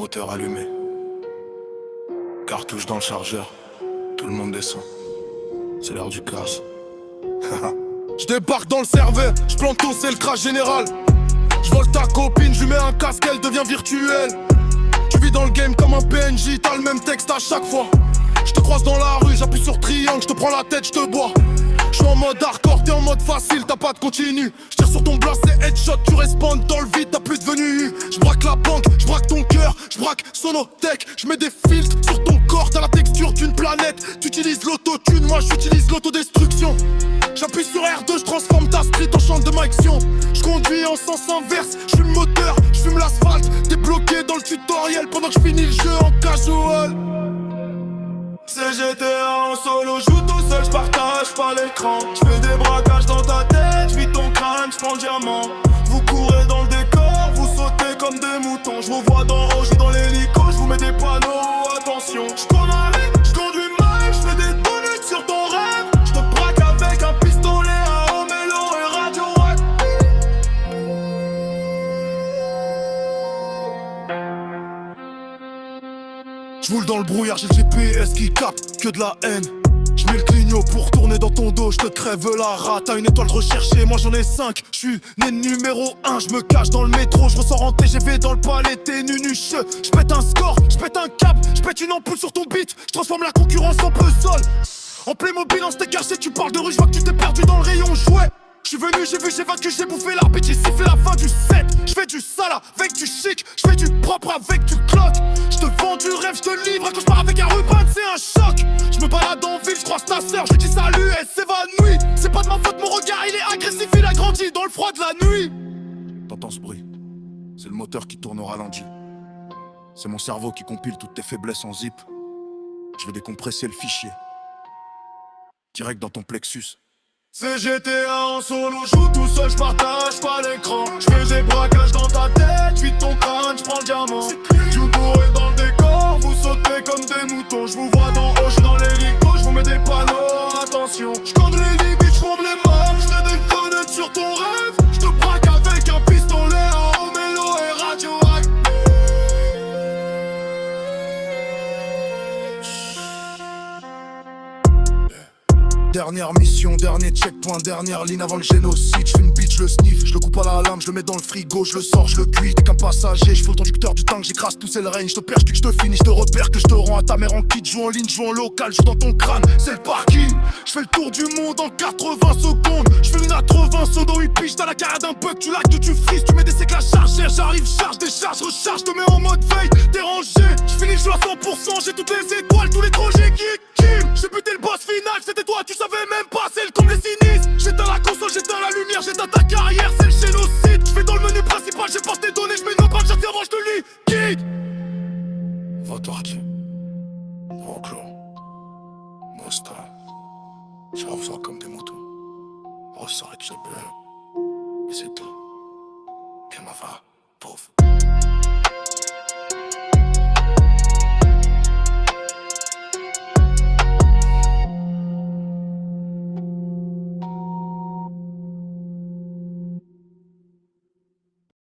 Moteur allumé, cartouche dans le chargeur, tout le monde descend. C'est l'heure du cash. Je débarque dans le serveur, je plante ton, c'est le crash général. Je vole ta copine, je lui mets un casque, elle devient virtuelle. Tu vis dans le game comme un PNJ, t'as le même texte à chaque fois. Je te croise dans la rue, j'appuie sur triangle, je te prends la tête, je te bois. Je suis en mode hardcore, t'es en mode facile, t'as pas de continu. Je tire sur ton blast, c'est headshot, tu respawns dans le vide, t'as plus de venue. Je braque la banque, je braque ton cœur, je braque Sonotech. Je mets des filtres sur ton corps, t'as la texture d'une planète. Tu utilises l'autotune, moi j'utilise l'autodestruction. J'appuie sur R2, je transforme ta street en champ de action. Je conduis en sens inverse, je fume le moteur, je fume l'asphalte. T'es bloqué dans le tutoriel pendant que je finis le jeu en casual. C'est GTA en solo, joue tout seul, j'partage pas l'écran. J'fais des braquages dans ta tête, j'vis ton crâne, j'prends le diamant. Vous courez dans le décor, vous sautez comme des moutons. J'vous vois d'en haut, j'suis dans l'hélico, j'vous mets des panneaux, attention. J'conduis mal, j'fais des tonnettes sur ton rêve. J'te braque avec un pistolet, un homélo et radioactif. J'roule dans le brouillard, j'ai le GPS qui capte que de la haine. J'mets le clignot pour tourner dans ton dos, j'te crève la rate. T'as une étoile recherchée, moi j'en ai 5. J'suis né numéro 1, j'me cache dans le métro, j'ressors en TGV dans le palais, t'es nunuche. J'pète un score, j'pète un cap, j'pète une ampoule sur ton beat. J'transforme la concurrence en puzzle. En Playmobil, on s'était caché, tu parles de rue, j'vois que tu t'es perdu dans le rayon jouet. J'suis venu, j'ai vu, j'ai vaincu, j'ai bouffé l'arbitre, j'ai sifflé la fin du set. J'fais du sale avec du chic, j'fais du propre avec du clock. J'te vends du rêve, j'te livre, quand j'pars avec un ruban, c'est un choc. J'me balade en ville, j'croise ta sœur, j'lui dis salut, elle s'évanouit. C'est pas de ma faute, mon regard il est agressif, il a grandi dans le froid de la nuit. T'entends ce bruit? C'est le moteur qui tourne au ralenti. C'est mon cerveau qui compile toutes tes faiblesses en zip. Je vais décompresser le fichier direct dans ton plexus. C'est GTA en solo, joue tout seul, j'partage pas l'écran. J'fais des braquages dans ta tête, j'vis ton crâne, j'prends le diamant. Vous courez dans le décor, vous sautez comme des moutons. J'vous vois d'en haut, j'suis dans l'hélico, j'vous mets des panneaux, attention. J'conduis les limites, j'prends les maps, j'fais des fenêtres sur ton rêve. J'te braque avec un pistolet, un homélo et radioactif. Dernière mission, dernier checkpoint, dernière ligne avant le génocide. J'fais une bitch, je le sniff, je le coupe à la lame, je le mets dans le frigo, je le sors, je le cuis. T'es qu'un passager, j'fous le conducteur du tank, j'écrase tout, c'est le règne. J'te perche, que j'te finis, j'te repère, que j'te rends à ta mère en kit. Joue en ligne, joue en local, joue dans ton crâne, c'est le parking. J'fais le tour du monde en 80 secondes. J'fais une A80 sodo, 8 piges, t'as la carrière d'un bug, tu lags, tu frises, tu mets des sécles à charger. J'arrive, charge, décharge, recharge, te mets en mode veille, t'es rangé. J'finis le jeu à 100%, j'ai toutes les étoiles, tous les projets qui j'ai buté le boss final, c'était toi, tu savais même pas, c'est le comme les sinistres. J'éteins la console, j'éteins la lumière, j'éteins ta carrière, c'est le génocide. J'fais dans le menu principal, j'ai pas tes données, j'mets une balle, j'attire avant, j'te lis, quitte. Votarki, Roclo, Mosta, je reçois comme des moutons. Ressort et que je peux, et c'est tout. Et ma va, pauvre.